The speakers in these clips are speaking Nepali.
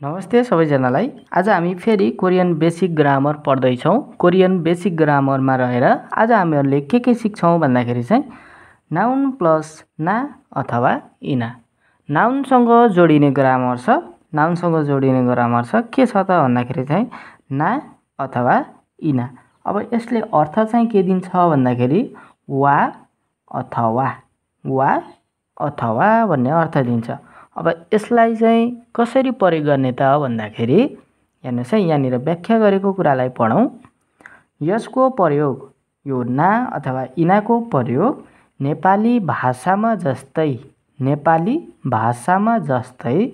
नमस्ते सबैजनालाई। आज हामी फेरि कोरियन बेसिक ग्रामर पढ्दैछौँ। कोरियन बेसिक ग्रामरमा रहेर आज हामीहरूले के सिक्छौँ भन्दाखेरि चाहिँ नाउन प्लस ना अथवा इना। नाउनसँग जोडिने ग्रामर छ। नाउनसँग जोडिने ग्रामर छ के छ त भन्दाखेरि चाहिँ ना अथवा इना। अब यसले अर्थ चाहिँ के दिन्छ भन्दाखेरि वा अथवा भन्ने अर्थ दिन्छ। अब यसलाई चाहिँ कसरी प्रयोग गर्ने त भन्दाखेरि हेर्नुहोस् है, यहाँनिर व्याख्या गरेको कुरालाई पढौँ। यसको प्रयोग, यो ना अथवा इनाको प्रयोग नेपाली भाषामा जस्तै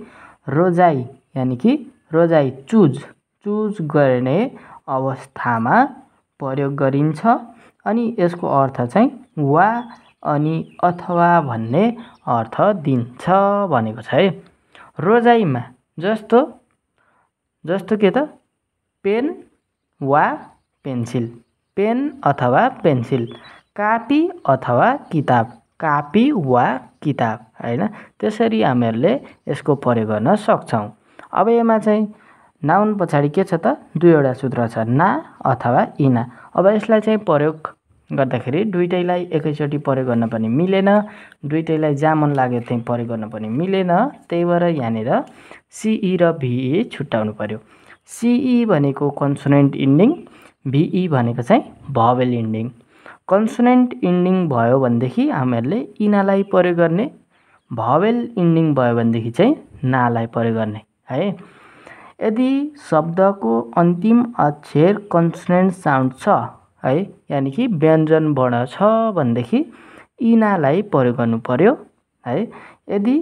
रोजाइ यानि कि रोजाइ चुज गर्ने अवस्थामा प्रयोग गरिन्छ। अनि यसको अर्थ चाहिँ वा अनि अथवा भन्ने अर्थ दिन्छ भनेको छ है। रोजाइमा जस्तो के त पेन वा पेन्सिल, पेन अथवा पेन्सिल, कापी अथवा किताब, कापी वा किताब हैन। त्यसरी हामीहरूले यसको प्रयोग गर्न सक्छौँ। अब यसमा चाहिँ नाउन पछाडि के छ त दुईवटा सूत्र छ, ना अथवा इना। अब यसलाई चाहिँ प्रयोग गर्दाखेरि दुईटैलाई एकैचोटि प्रयोग गर्न पनि मिलेन, दुईटैलाई जहाँ मन लाग्यो त्यही प्रयोग गर्न पनि मिलेन। त्यही भएर यहाँनिर सिई र भिई छुट्याउनु पर्यो। सिई भनेको कन्सोनेन्ट इन्डिङ, भिई भनेको चाहिँ भवेल इन्डिङ। कन्सोनेन्ट इन्डिङ भयो भनेदेखि हामीहरूले इनालाई प्रयोग गर्ने, भवेल इन्डिङ भयो भनेदेखि चाहिँ नालाई प्रयोग गर्ने है। यदि शब्दको अन्तिम अक्षर कन्सोनेन्ट साउन्ड छ है, यानि कि व्यञ्जन वर्ण छ भनेदेखि इनालाई प्रयोग गर्नु पर्यो है। यदि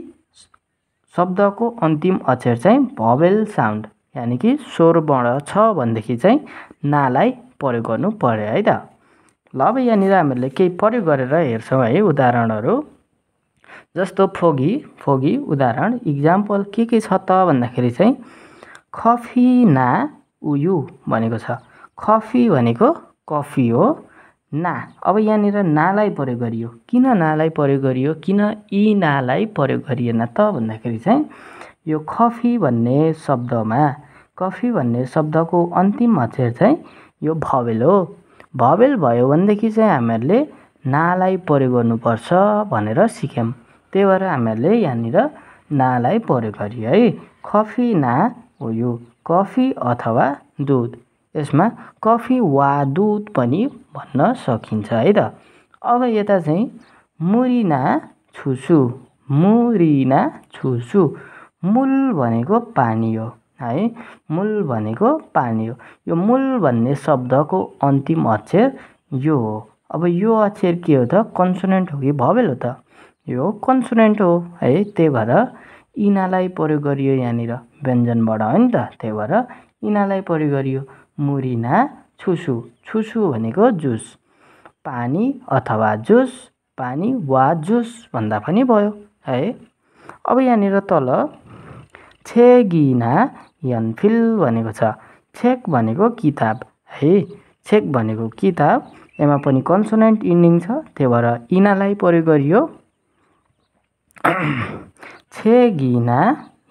शब्दको अन्तिम अक्षर चाहिँ भवेल साउन्ड यानि कि स्वर वर्ण छ भनेदेखि चाहिँ नालाई प्रयोग गर्नु पर्यो है त। ल अब यहाँनिर हामीहरूले केही प्रयोग गरेर हेर्छौँ है उदाहरणहरू। जस्तो फोगी उदाहरण इक्जाम्पल के छ त भन्दाखेरि चाहिँ कफी ना उयु भनेको छ। कफी भनेको कफी हो, ना। अब यहाँनिर नालाई प्रयोग गरियो। किन नालाई प्रयोग गरियो, किन यी नालाई प्रयोग गरिएन त भन्दाखेरि चाहिँ यो कफी भन्ने शब्दको अन्तिम अक्षर चाहिँ यो भवेल हो। भवेल भयो भनेदेखि चाहिँ हामीहरूले नालाई प्रयोग गर्नुपर्छ भनेर सिक्यौँ। त्यही भएर हामीहरूले यहाँनिर नालाई प्रयोग गरियो है। कफी ना उयु, कफी अथवा दुध। यसमा कफी वा दुध पनि भन्न सकिन्छ है त। अब यता चाहिँ मुरिना छुसु, मूल भनेको पानी हो है। मूल भनेको पानी हो। यो मूल भन्ने शब्दको अन्तिम अक्षर यो हो। अब यो अक्षर के हो त, कन्सोनेन्ट हो कि भवेल हो त? यो कन्सोनेन्ट हो है। त्यही भएर इनालाई प्रयोग गरियो यहाँनिर, व्यञ्जनबाट हो नि त। त्यही भएर इनालाई प्रयोग गरियो। मुरिना छुसु भनेको जुस, पानी अथवा जुस, पानी वा जुस भन्दा पनि भयो है। अब यहाँनिर तल छेगिना यनफिल भनेको छ। छेक भनेको किताब है, छेक भनेको किताब। यसमा पनि कन्सोनेन्ट इन्डिङ छ, त्यही भएर इनालाई प्रयोग गरियो। छेगिना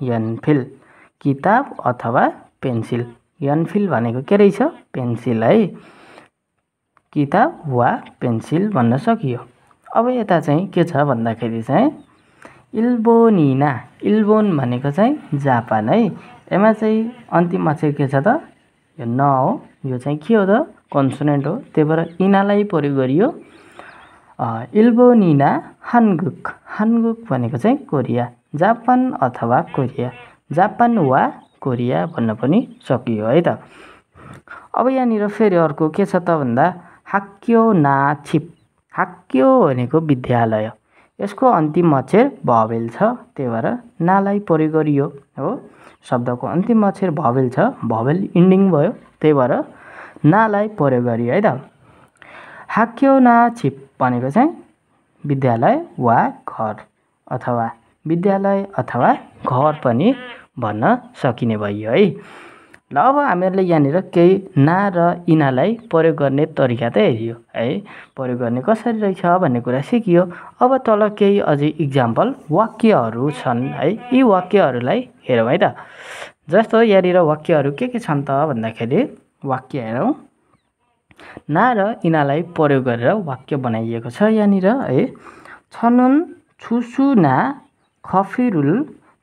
यनफिल, किताब अथवा पेन्सिल। यनफिल भनेको के रहेछ, पेन्सिल है। किताब वा पेन्सिल भन्न सकियो। अब यता चाहिँ के छ भन्दाखेरि चाहिँ इल्बोनिना, इल्बोन भनेको चाहिँ जापान है। यसमा चाहिँ अन्तिम अक्षर के छ त, यो न हो। यो चाहिँ के हो त, कन्सोनेन्ट हो। त्यही भएर इनालाई प्रयोग गरियो। इल्बोनिना हानगुक भनेको चाहिँ कोरिया, जापान अथवा कोरिया, जापान वा कोरिया भन्न पनि सकियो है त। अब यहाँनिर फेरि अर्को के छ त भन्दा हाक्यो ना छिप। हाक्यो भनेको विद्यालय, यसको अन्तिम अक्षर भवेल छ। त्यही भएर नालाई प्रयोग गरियो हो। शब्दको अन्तिम अक्षर भवेल छ, भवेल इन्डिङ भयो। त्यही भएर नालाई प्रयोग गरियो है त। हाक्यो ना छिप भनेको चाहिँ विद्यालय वा घर, अथवा विद्यालय अथवा घर पनि भन्न सकिने भयो है। ल अब हामीहरूले यहाँनिर केही ना र इनालाई प्रयोग गर्ने तरिका त हेरियो है, प्रयोग गर्ने कसरी रहेछ भन्ने कुरा सिकियो। अब तल केही अझै इक्जाम्पल वाक्यहरू छन् है, यी वाक्यहरूलाई हेरौँ है त। जस्तो यहाँनिर वाक्यहरू के छन् त भन्दाखेरि वाक्य हेरौँ, ना र इनालाई प्रयोग गरेर वाक्य बनाइएको छ यहाँनिर है। छनुन छुसुना खफिरुल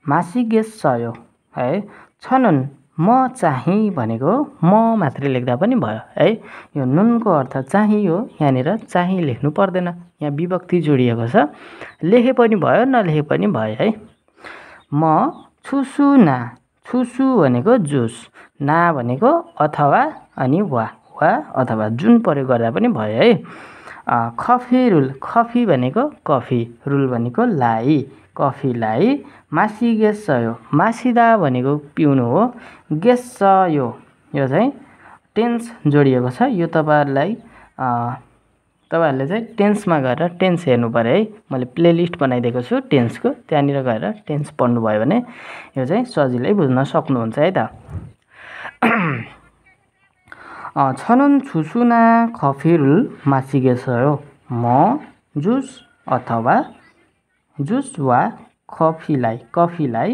मासिगेसयो है। छनुन म चाहिँ भनेको म मात्रै लेख्दा पनि भयो है। यो नुनको अर्थ चाहिँ हो, यहाँनिर चाहिँ लेख्नु पर्दैन, यहाँ विभक्ति जोडिएको छ, लेखे पनि भयो नलेखे पनि भयो है। म छुसुना, छुसु भनेको जुस, ना भनेको अथवा अनि वा अथवा जुन प्रयोग गर्दा पनि भयो है। खफिरुल, खफी भनेको कफी, रुल भनेको लाई, कफीलाई मासिगेसयो, मासिदा भनेको पिउनु हो, गेसयो यो चाहिँ टेन्स जोडिएको छ। यो तपाईँहरूले चाहिँ टेन्समा गएर टेन्स हेर्नु पऱ्यो है। मैले प्लेलिस्ट बनाइदिएको छु टेन्सको, त्यहाँनिर गएर टेन्स पढ्नुभयो भने यो चाहिँ सजिलै बुझ्न सक्नुहुन्छ है त। छनुन छुसुना खफिरुल मासिगेसयो, म जुस अथवा जुस वा कफीलाई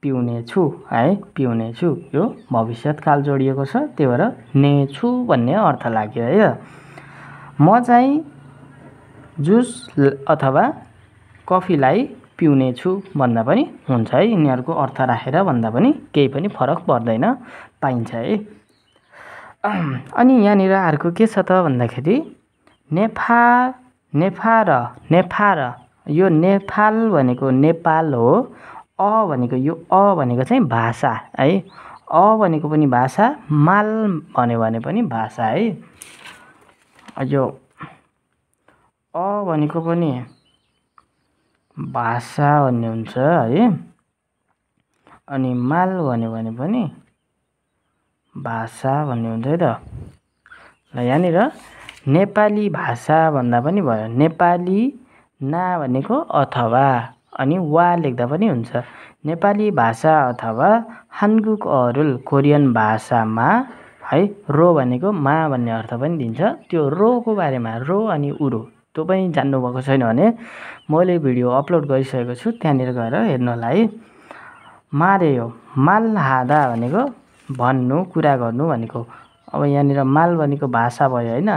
पिउनेछु है, पिउनेछु। यो भविष्यकाल जोडिएको छ, त्यही भएर नेछु भन्ने अर्थ लाग्यो है। म चाहिँ जुस अथवा कफीलाई पिउनेछु भन्दा पनि हुन्छ है, यिनीहरूको अर्थ राखेर भन्दा पनि केही पनि फरक पर्दैन, पाइन्छ है। अनि यहाँनिर अर्को के छ त भन्दाखेरि नेफार, यो नेपाल भनेको नेपाल हो, भनेको यो भनेको चाहिँ भाषा है, भनेको पनि भाषा, माल भन्यो भने पनि भाषा है। यो भनेको पनि भाषा भन्ने हुन्छ है, अनि माल भन्यो भने पनि भाषा भन्ने हुन्छ है त। ल यहाँनिर नेपाली भाषा भन्दा पनि भयो, नेपाली ना भनेको अथवा अनि वा लेख्दा पनि हुन्छ। नेपाली भाषा अथवा हान्गुक अरुल कोरियन भाषामा है, रो भनेको मा भन्ने अर्थ पनि दिन्छ। त्यो रोको बारेमा रो अनि उरो त्यो पनि जान्नुभएको छैन भने मैले भिडियो अपलोड गरिसकेको छु, त्यहाँनिर गएर हेर्नुहोला है। मारेयो, माल हादा भनेको भन्नु, कुरा गर्नु भनेको। अब यहाँनिर माल भनेको भाषा भयो होइन,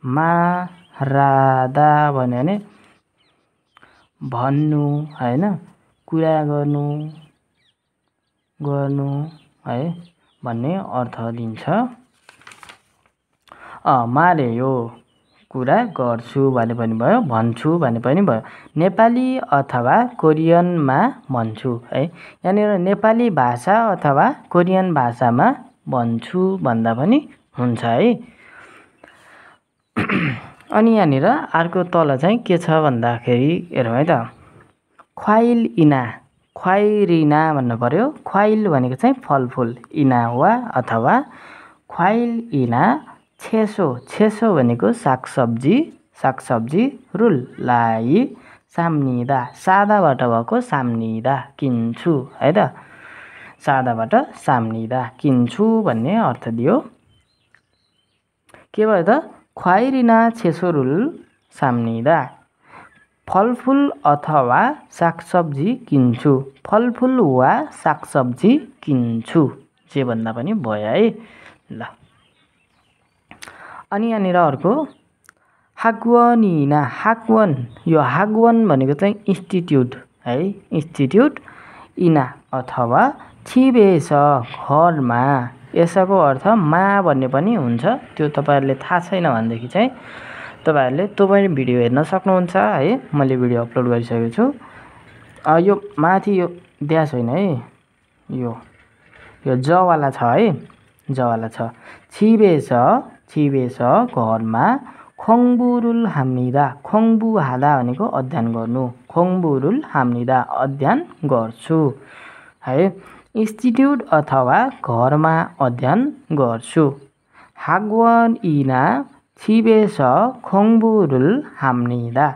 मारादा भन्यो भने भन्नु होइन, कुरा गर्नु है भन्ने अर्थ दिन्छ। मारेयो कुरा गर्छु भने पनि भयो, भन्छु भने पनि भयो। नेपाली अथवा कोरियनमा भन्छु है, यहाँनिर नेपाली भाषा अथवा कोरियन भाषामा भन्छु भन्दा पनि हुन्छ है। अनि यहाँनिर अर्को तल चाहिँ के छ भन्दाखेरि हेरौँ है त। ख्वाइल इना, ख्वाइरिना भन्नु पर्यो। ख्वाइल भनेको चाहिँ फलफुल, इना वा अथवा ख्वाइल इना छेसो भनेको सागसब्जी रुल लाई साम्निदा, सादाबाट भएको साम्निदा किन्छु है त, सादाबाट साम्निदा किन्छु भन्ने अर्थ दियो। के भयो त, ख्वाइरिना छेसो रुल साम्निदा, फलफुल अथवा सागसब्जी किन्छु, फलफुल वा सागसब्जी किन्छु, जे भन्दा पनि भयो है। ल अनि यहाँनिर अर्को हागवनिना, हागवन, यो हागवन भनेको चाहिँ इन्स्टिट्युट है, इन्स्टिट्युट, इना अथवा छिबेस घरमा, यसको अर्थ मा भन्ने पनि हुन्छ। त्यो तपाईँहरूले थाहा छैन भनेदेखि चाहिँ तपाईँहरूले त्यो पनि भिडियो हेर्न सक्नुहुन्छ है, मैले भिडियो अपलोड गरिसकेको छु। यो माथि यो द्यास होइन है, यो जवाला छ है, जवाला छ। छिबेस घरमा, खोङबुरुल हाम्निदा, खोङबु हादा भनेको अध्ययन गर्नु, खोङबुरुल हाम्निदा अध्ययन गर्छु है। इन्स्टिट्युट अथवा घरमा अध्ययन गर्छु। हागवन इना छिबेस खोङबुरुल हाम्निदा,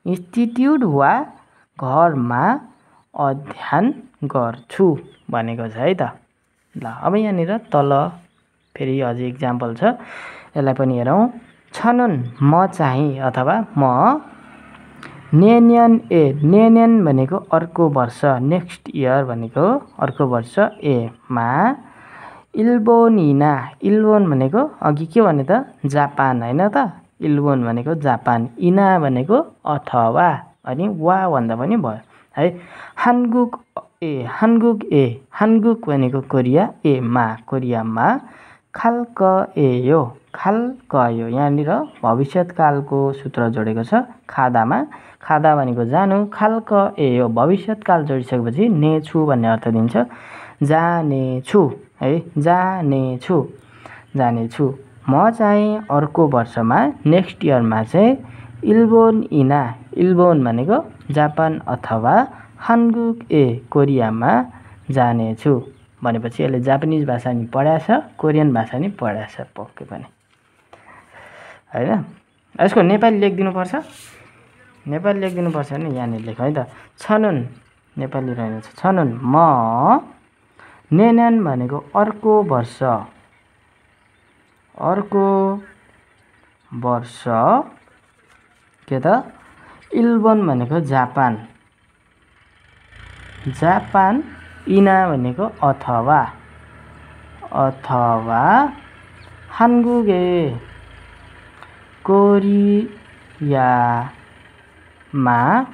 इन्स्टिट्युट वा घरमा अध्ययन गर्छु भनेको छ है त। ल अब यहाँनिर तल फेरि अझै इक्जाम्पल छ, यसलाई पनि हेरौँ। छनुन म चाहिँ अथवा म नेन्यन ए, नेन्यन भनेको अर्को वर्ष, नेक्स्ट इयर भनेको अर्को वर्ष ए मा इल्बोनिना, इल्बोन भनेको अघि के भने त जापान होइन त, इल्बोन भनेको जापान, इना भनेको अथवा अनि वा भन्दा पनि भयो है। हानगुक ए, हानगुक ए, हानगुक भनेको कोरिया, ए मा कोरियामा खाल्कएयो, खाल्कयो यहाँनिर भविष्यकालको सूत्र जोडेको छ खादामा, खादा भनेको जानु, खाल्कएयो भविष्यकाल जोडिसकेपछि नेछु भन्ने अर्थ दिन्छ, जानेछु है, जानेछु, जानेछु। म चाहिँ अर्को वर्षमा नेक्स्ट इयरमा चाहिँ इल्बोन इना, इल्बोन भनेको जापान अथवा हानगुक ए कोरियामा जानेछु भनेपछि यसले जापानिज भाषा नि पढाएछ, कोरियन भाषा नि पढाएछ पक्कै पनि हैन। यसको नेपाली लेखिदिनुपर्छ, नेपाली लेखिदिनुपर्छ नि यहाँनिर लेख है त। छनुन नेपाली रहेछ, छनुन म नेन्यान भनेको अर्को वर्ष, अर्को वर्ष के त इल्बोन भनेको जापान, जापान, इना भनेको अथवा, अथवा हानगुगे कोरियामा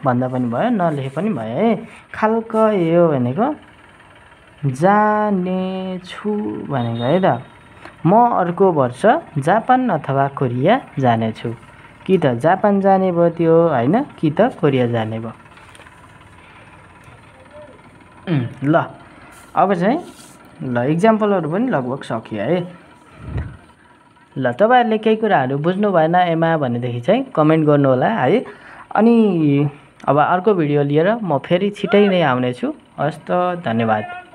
भन्दा पनि भयो, नलेखे पनि भयो है। खाल्कएयो भनेको जानेछु भनेको है त। म अर्को वर्ष जापान अथवा कोरिया जानेछु, कि त जापान जाने भयो त्यो होइन, कि त कोरिया जाने भयो। ल अब चाहिँ ल इक्जाम्पलहरू पनि लगभग सकियो है। ल तपाईँहरूले केही कुराहरू बुझ्नु भएन एमा भनेदेखि चाहिँ कमेन्ट गर्नु होला है। अनि अब अर्को भिडियो लिएर म फेरि छिटै नै आउनेछु। हस् त, धन्यवाद।